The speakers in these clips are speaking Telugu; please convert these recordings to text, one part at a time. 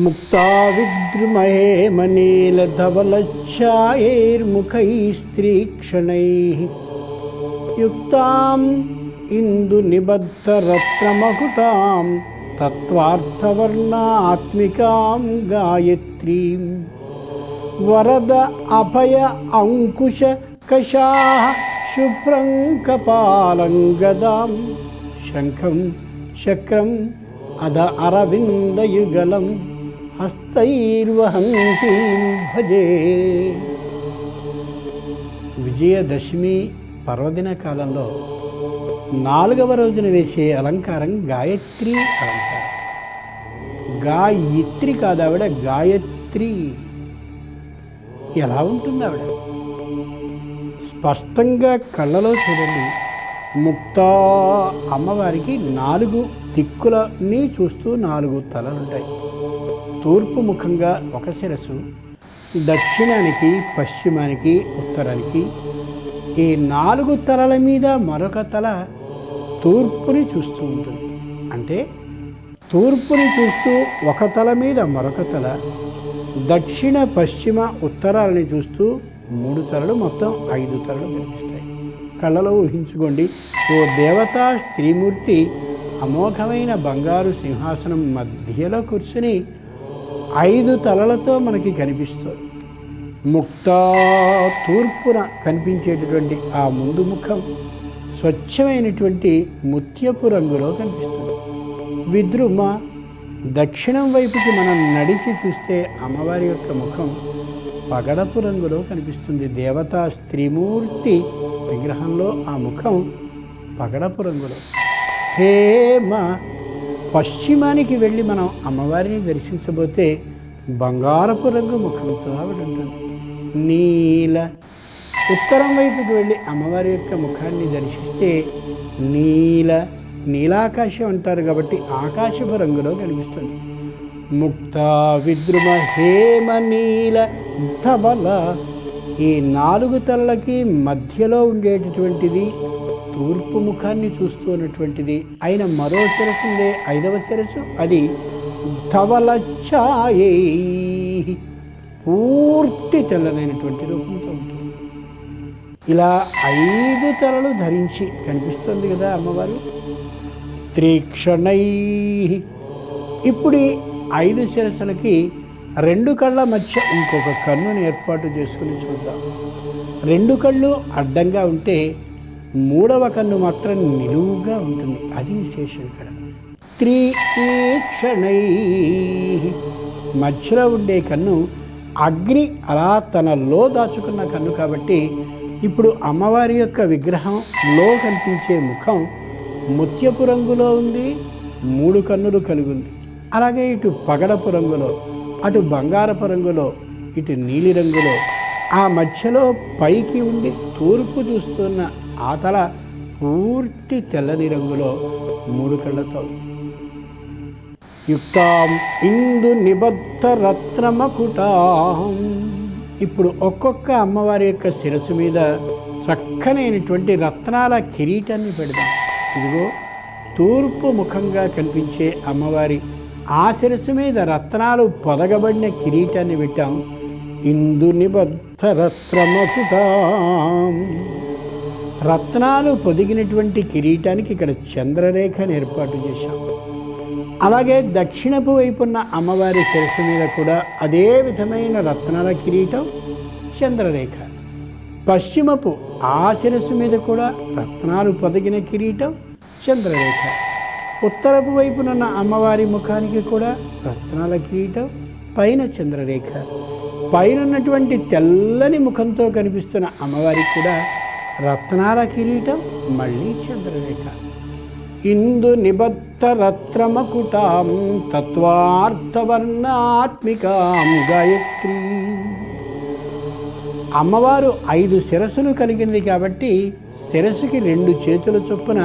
ముక్తా విద్రుమహేమనీలధవలఛాయైర్ముఖైస్త్రీక్షణైః యుక్తాం ఇందునిబద్ధరత్నమకుటాం తత్వార్థవర్ణాత్మికాం గాయత్రీం వరద అభయ అంకుశ కషాః శుభ్రం కపాలం గదాం శంఖం చక్రం అధ అరవిందయుగలం హస్తైర్వహంతీం భజే. విజయదశమి పర్వదిన కాలంలో 4వ రోజున వేసే అలంకారం గాయత్రి అలంకారం. గాయత్రి కాదు, ఆవిడ గాయత్రి. ఎలా ఉంటుంది ఆవిడ? స్పష్టంగా కళ్ళలో చూడండి. ముక్తా అమ్మవారికి 4 దిక్కులని చూస్తూ 4 తలలుంటాయి. తూర్పు ముఖంగా ఒక శిరస్సు, దక్షిణానికి, పశ్చిమానికి, ఉత్తరానికి. ఈ 4 తలల మీద మరొక తల తూర్పుని చూస్తూ ఉంటుంది. అంటే తూర్పుని చూస్తూ ఒక తల మీద మరొక తల, దక్షిణ, పశ్చిమ, ఉత్తరాలని చూస్తూ 3 తలలు, మొత్తం 5 తలలు కనిపిస్తాయి. కళ్ళలో ఊహించుకోండి. ఓ దేవతా స్త్రీమూర్తి అమోఘమైన బంగారు సింహాసనం మధ్యలో కూర్చుని 5 తలలతో మనకి కనిపిస్తుంది. ముక్తా తూర్పున కనిపించేటటువంటి ఆ ముందు ముఖం స్వచ్ఛమైనటువంటి ముత్యపు రంగులో కనిపిస్తుంది. విద్రుమ దక్షిణం వైపుకి మనం నడిచి చూస్తే అమ్మవారి యొక్క ముఖం పగడపు రంగులో కనిపిస్తుంది. దేవతా స్త్రీమూర్తి విగ్రహంలో ఆ ముఖం పగడపు రంగులో. హేమ పశ్చిమానికి వెళ్ళి మనం అమ్మవారిని దర్శించబోతే బంగారపు రంగు ముఖంతో ఆవిడ ఉంటుంది. నీల ఉత్తరం వైపుకి వెళ్ళి అమ్మవారి యొక్క ముఖాన్ని దర్శిస్తే నీలాకాశం అంటారు కాబట్టి ఆకాశపు రంగులో కనిపిస్తుంది. ముక్తా విద్రుమ హేమ నీల ధవల. ఈ 4 తలలకి మధ్యలో ఉండేటటువంటిది తూర్పు ముఖాన్ని చూస్తూ ఉన్నటువంటిది అయిన మరో శిరస్సు ఉండే 5వ శిరస్సు, అది ధవల ఛాయై, పూర్తి తెల్లనైనటువంటి రూపంతో ఉంటుంది. ఇలా 5 తలలు ధరించి కనిపిస్తుంది కదా అమ్మవారు. త్రీక్షణై. ఇప్పుడు 5 శిరస్సులకి 2 కళ్ళ మధ్య ఇంకొక కన్నును ఏర్పాటు చేసుకుని చూద్దాం. 2 కళ్ళు అడ్డంగా ఉంటే 3వ కన్ను మాత్రం నిలువుగా ఉంటుంది. అది విశేషం ఇక్కడ. త్రీక్షణై. మధ్యలో ఉండే కన్ను అగ్ని అలా తనలో దాచుకున్న కన్ను కాబట్టి ఇప్పుడు అమ్మవారి యొక్క విగ్రహంలో కనిపించే ముఖం ముత్యపు రంగులో ఉంది, 3 కన్నులు కలిగి ఉంది. అలాగే ఇటు పగడపు రంగులో, అటు బంగారపు రంగులో, ఇటు నీలి రంగులో, ఆ మధ్యలో పైకి ఉండి తూర్పు చూస్తున్న ఆ తల పూర్తి తెల్లని రంగులో 3 కళ్ళతో. యుక్తాం ఇందు నిబద్ధ రత్నమకుటాం. ఇప్పుడు ఒక్కొక్క అమ్మవారి యొక్క శిరస్సు మీద చక్కనైనటువంటి రత్నాల కిరీటాన్ని పెడదాం. ఇదిగో తూర్పు ముఖంగా కనిపించే అమ్మవారి ఆ శిరస్సు మీద రత్నాలు పొదగబడిన కిరీటాన్ని పెట్టాం. ఇందు నిబద్ధ రత్నమకుటాం. రత్నాలు పొదిగినటువంటి కిరీటానికి ఇక్కడ చంద్రరేఖను ఏర్పాటు చేశాం. అలాగే దక్షిణపు వైపున్న అమ్మవారి శిరస్సు మీద కూడా అదే విధమైన రత్నాల కిరీటం, చంద్రరేఖ. పశ్చిమపు ఆ శిరస్సు మీద కూడా రత్నాలు పొదిగిన కిరీటం, చంద్రరేఖ. ఉత్తరపు వైపునున్న అమ్మవారి ముఖానికి కూడా రత్నాల కిరీటం, పైన చంద్రరేఖ. పైన ఉన్నటువంటి తెల్లని ముఖంతో కనిపిస్తున్న అమ్మవారికి కూడా రత్నాల కిరీటం, మళ్ళీ చంద్రరేఖ. ఇందు నిబద్ధ రత్నమకుటాం తత్వార్థవర్ణాత్మికాం గాయత్రీ. అమ్మవారు 5 శిరస్సులు కలిగినది కాబట్టి శిరస్సుకి 2 చేతుల చొప్పున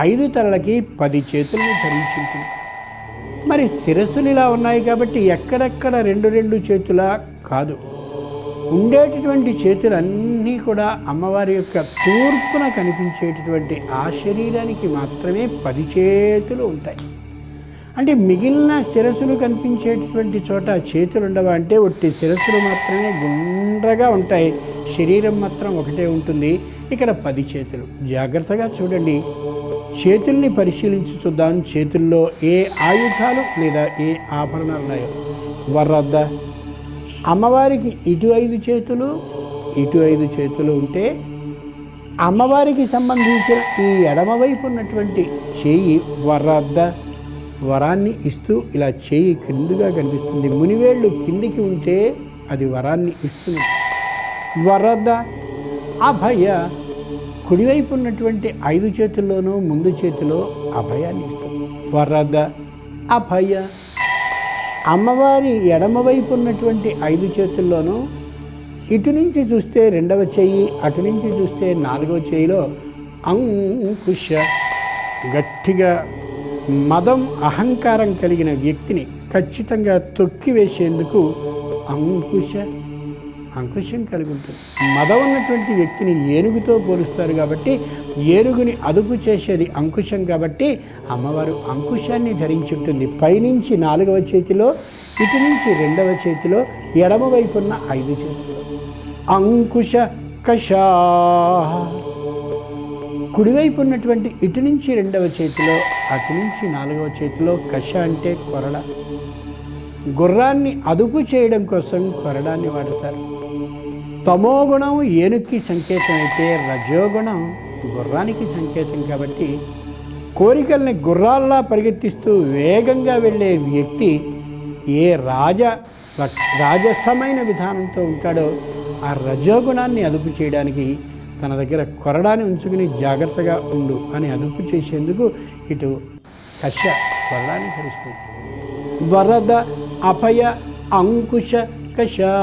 5 తలలకి 10 చేతులను ధరించుంటుంది. మరి శిరస్సులు ఇలా ఉన్నాయి కాబట్టి ఎక్కడెక్కడ 2 చేతులా కాదు. ఉండేటటువంటి చేతులన్నీ కూడా అమ్మవారి యొక్క తూర్పున కనిపించేటటువంటి ఆ శరీరానికి మాత్రమే 10 చేతులు ఉంటాయి. అంటే మిగిలిన శిరస్సులు కనిపించేటటువంటి చోట చేతులు ఉండవా అంటే ఒట్టి శిరస్సులు మాత్రమే గుండ్రగా ఉంటాయి, శరీరం మాత్రం ఒకటే ఉంటుంది. ఇక్కడ 10 చేతులు. జాగ్రత్తగా చూడండి, చేతుల్ని పరిశీలించి చూద్దాం. చేతుల్లో ఏ ఆయుధాలు లేదా ఏ ఆభరణాలు ఉన్నాయో. వరద అమ్మవారికి ఇటు 5 చేతులు, ఇటు 5 చేతులు ఉంటే అమ్మవారికి సంబంధించిన ఈ ఎడమవైపు ఉన్నటువంటి చేయి వరద, వరాన్ని ఇస్తూ ఇలా చేయి క్రిందుగా కనిపిస్తుంది. మునివేళ్ళు కిందికి ఉంటే అది వరాన్ని ఇస్తుంది. వరద అభయ, కుడివైపు ఉన్నటువంటి 5 చేతుల్లోనూ ముందు చేతిలో అభయాన్ని ఇస్తుంది. వరద అభయ. అమ్మవారి ఎడమవైపు ఉన్నటువంటి 5 చేతుల్లోనూ ఇటు నుంచి చూస్తే 2వ చెయ్యి, అటు నుంచి చూస్తే 4వ చెయ్యిలో అంకుశ, గట్టిగా మదం అహంకారం కలిగిన వ్యక్తిని ఖచ్చితంగా తొక్కివేసేందుకు అంకుశం కలిగి ఉంటుంది. మదం ఉన్నటువంటి వ్యక్తిని ఏనుగుతో పోలుస్తారు కాబట్టి ఏనుగుని అదుపు చేసేది అంకుశం కాబట్టి అమ్మవారు అంకుశాన్ని ధరించి ఉంటుంది. పైనుంచి 4వ చేతిలో, ఇటు నుంచి 2వ చేతిలో, ఎడమవైపున్న 5 చేతిలో అంకుశ కషా. కుడివైపు ఉన్నటువంటి ఇటు నుంచి 2వ చేతిలో, అటు నుంచి 4వ చేతిలో కష అంటే కొరడ. గుర్రాన్ని అదుపు చేయడం కోసం కొరడాన్ని వాడతారు. తమోగుణం ఏనుక్కి సంకేతం అయితే రజోగుణం గుర్రానికి సంకేతం కాబట్టి కోరికల్ని గుర్రాల్లా పరిగెత్తిస్తూ వేగంగా వెళ్ళే వ్యక్తి ఏ రాజసమైన విధానంతో ఉంటాడో ఆ రజోగుణాన్ని అదుపు చేయడానికి తన దగ్గర కొరడాన్ని ఉంచుకుని జాగ్రత్తగా ఉండు అని అదుపు చేసేందుకు ఇటు కష కొరడాన్ని ధరిస్తుంది. వరద అభయ అంకుశ కషా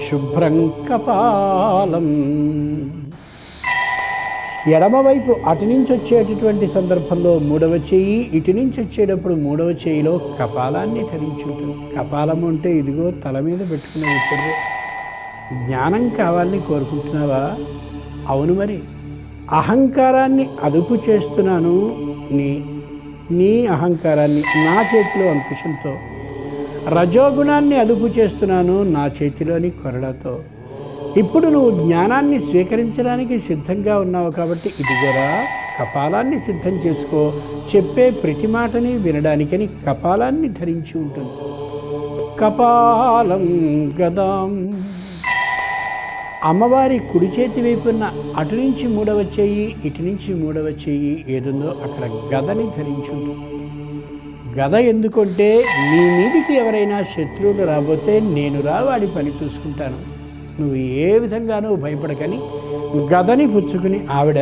శుభ్రం కపాలం. ఎడమవైపు అటు నుంచి వచ్చేటటువంటి సందర్భంలో 3వ చెయ్యి, ఇటు నుంచి వచ్చేటప్పుడు 3వ చెయ్యిలో కపాలాన్ని ధరించి ఉంటుంది. కపాలము అంటే ఇదిగో తల మీద పెట్టుకునే ఇప్పుడు జ్ఞానం కావాలని కోరుకుంటున్నావా? అవును, మరి అహంకారాన్ని అదుపు చేస్తున్నాను, నీ అహంకారాన్ని నా చేతిలో అంకుశంతో. రజోగుణాన్ని అదుపు చేస్తున్నాను నా చేతిలోని కొరడాతో. ఇప్పుడు నువ్వు జ్ఞానాన్ని స్వీకరించడానికి సిద్ధంగా ఉన్నావు కాబట్టి ఇదిగోరా కపాలాన్ని సిద్ధం చేసుకో. చెప్పే ప్రతి మాటని వినడానికని కపాలాన్ని ధరించి ఉంటుంది. కపాలం గదాం. అమ్మవారి కుడి చేతి వైపున్న అటు నుంచి 3వ చెయ్యి, ఇటు నుంచి 3వ చెయ్యి ఏదుందో అక్కడ గదని ధరించి ఉంటుంది. గద ఎందుకంటే నీ మీదికి ఎవరైనా శత్రువులు రాబోతే నేను వాడి పని చూసుకుంటాను, నువ్వు ఏ విధంగానూ భయపడకని గదని పుచ్చుకుని ఆవిడ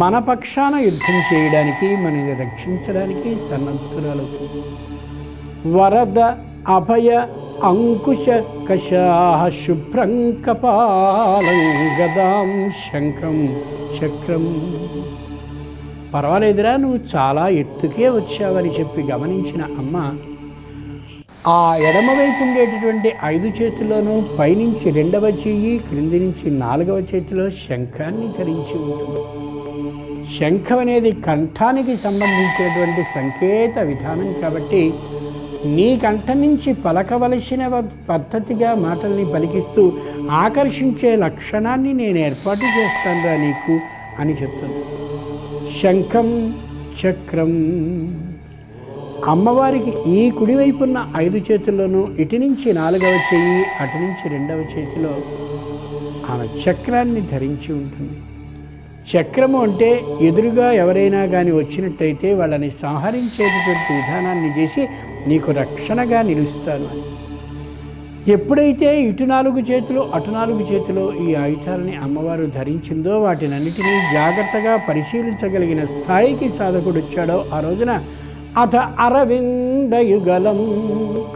మన పక్షాన యుద్ధం చేయడానికి, మనని రక్షించడానికి సన్నద్ధురాలవుతుంది. వరద అభయ అంకుశ కషా శుభ్రం కపాలం గదాం శంఖం చక్రం. పర్వాలేదురా, నువ్వు చాలా ఎత్తుకే వచ్చావని చెప్పి గమనించిన అమ్మ ఆ ఎడమవైపు ఉండేటటువంటి 5 చేతుల్లోనూ పైనుంచి 2వ చెయ్యి, క్రింది నుంచి 4వ చేతిలో శంఖాన్ని ధరించి ఉంటుంది. శంఖం అనేది కంఠానికి సంబంధించినటువంటి సంకేత విధానం కాబట్టి నీ కంఠం నుంచి పలకవలసిన పద్ధతిగా మాటల్ని పలికిస్తూ ఆకర్షించే లక్షణాన్ని నేను ఏర్పాటు చేస్తానురా నీకు అని చెప్తుంది. శంఖం చక్రం. అమ్మవారికి ఈ కుడివైపున్న 5 చేతుల్లోనూ ఇటు నుంచి 4వ చెయ్యి, అటు నుంచి 2వ చేతిలో ఆమె చక్రాన్ని ధరించి ఉంటుంది. చక్రము అంటే ఎదురుగా ఎవరైనా కానీ వచ్చినట్టయితే వాళ్ళని సంహరించేటటువంటి విధానాన్ని చేసి నీకు రక్షణగా నిలుస్తాను అని. ఎప్పుడైతే ఇటు 4 చేతులు, అటు 4 చేతులు ఈ ఆయుధాలని అమ్మవారు ధరించిందో వాటినన్నిటినీ జాగ్రత్తగా పరిశీలించగలిగిన స్థాయికి సాధకుడు వచ్చాడో ఆ రోజున అథ అరవిందయుగలం.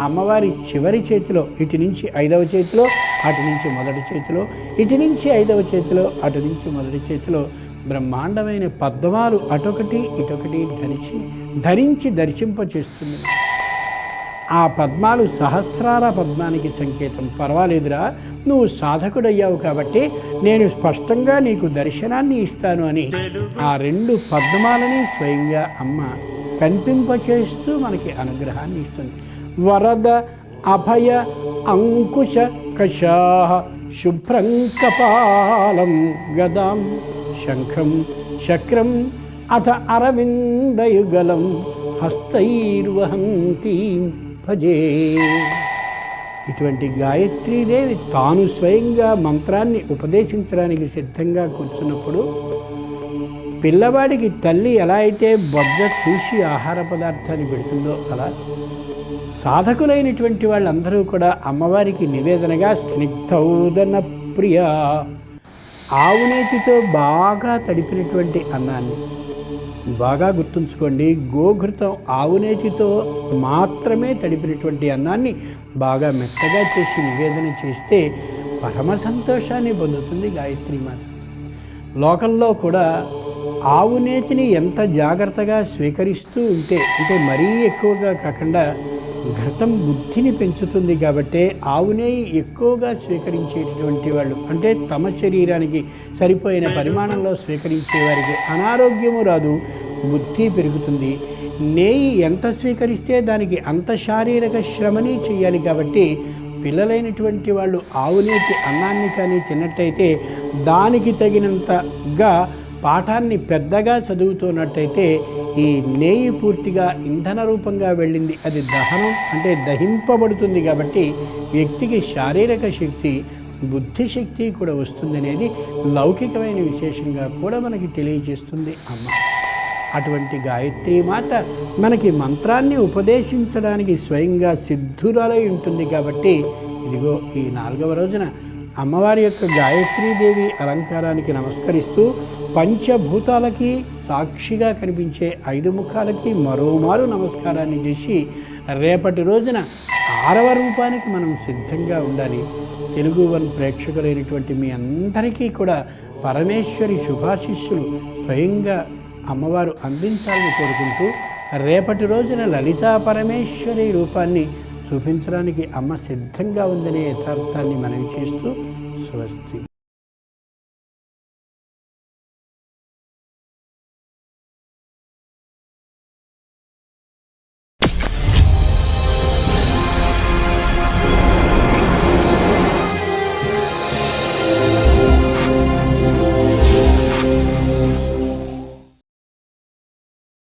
అమ్మవారి చివరి చేతిలో ఇటు నుంచి 5వ చేతిలో, అటు నుంచి 1వ చేతిలో, ఇటు నుంచి 5వ చేతిలో, అటు నుంచి 1వ చేతిలో బ్రహ్మాండమైన పద్మాలు అటొకటి ఇటొకటి ధరించి దర్శింపచేస్తుంది. ఆ పద్మాలు సహస్రార పద్మానికి సంకేతం. పర్వాలేదురా, నువ్వు సాధకుడయ్యావు కాబట్టి నేను స్పష్టంగా నీకు దర్శనాన్ని ఇస్తాను అని ఆ 2 పద్మాలని స్వయంగా అమ్మ కనిపింపచేస్తూ మనకి అనుగ్రహాన్ని ఇస్తుంది. వరద అభయ అంకుశ కషాః శుభ్రం కపాలం గదాం శంఖం చక్రం అథ అరవిందయుగలం హస్తైర్వహంతీం భజే. ఇటువంటి గాయత్రీదేవి తాను స్వయంగా మంత్రాన్ని ఉపదేశించడానికి సిద్ధంగా కూర్చున్నప్పుడు పిల్లవాడికి తల్లి ఎలా అయితే బొజ్జ చూసి ఆహార పదార్థాన్ని పెడుతుందో అలా సాధకులైనటువంటి వాళ్ళందరూ కూడా అమ్మవారికి నివేదనగా స్నిగ్ధౌదన ప్రియ ఆవునేతితో బాగా తడిపినటువంటి అన్నాన్ని, బాగా గుర్తుంచుకోండి, గోఘృతం ఆవునేతితో మాత్రమే తడిపినటువంటి అన్నాన్ని బాగా మెత్తగా చేసి నివేదన చేస్తే పరమ సంతోషాన్ని పొందుతుంది గాయత్రీమాత. లోకంలో కూడా ఆవునేతిని ఎంత జాగ్రత్తగా స్వీకరిస్తూ ఉంటే, అంటే మరీ ఎక్కువగా కాకుండా, ఘృతం బుద్ధిని పెంచుతుంది కాబట్టి ఆవునేయి ఎక్కువగా స్వీకరించేటటువంటి వాళ్ళు, అంటే తమ శరీరానికి సరిపోయిన పరిమాణంలో స్వీకరించే వారికి అనారోగ్యము రాదు, బుద్ధి పెరుగుతుంది. నెయ్యి ఎంత స్వీకరిస్తే దానికి అంత శారీరక శ్రమని చేయాలి కాబట్టి పిల్లలైనటువంటి వాళ్ళు ఆవునేతి అన్నాన్ని కానీ తిన్నట్టయితే దానికి తగినంతగా పాఠాన్ని పెద్దగా చదువుతున్నట్టయితే ఈ నెయ్యి పూర్తిగా ఇంధన రూపంగా వెళ్ళింది, అది దహనం అంటే దహింపబడుతుంది కాబట్టి వ్యక్తికి శారీరక శక్తి బుద్ధిశక్తి కూడా వస్తుందనేది లౌకికమైన విశేషంగా కూడా మనకి తెలియజేస్తుంది అమ్మ. అటువంటి గాయత్రీమాత మనకి మంత్రాన్ని ఉపదేశించడానికి స్వయంగా సిద్ధురాలై ఉంటుంది కాబట్టి ఇదిగో ఈ 4వ రోజున అమ్మవారి యొక్క గాయత్రీదేవి అలంకారానికి నమస్కరిస్తూ పంచభూతాలకి సాక్షిగా కనిపించే 5 ముఖాలకి మరోమారు నమస్కారాన్ని చేసి రేపటి రోజున 6వ రూపానికి మనం సిద్ధంగా ఉండాలి. తెలుగు వన్ ప్రేక్షకులైనటువంటి మీ అందరికీ కూడా పరమేశ్వరి శుభాశిష్యులు స్వయంగా అమ్మవారు అందించాలని కోరుకుంటూ రేపటి రోజున లలితా పరమేశ్వరి రూపాన్ని చూపించడానికి అమ్మ సిద్ధంగా ఉందనే యథార్థాన్ని మనవి చేస్తూ స్వస్తి.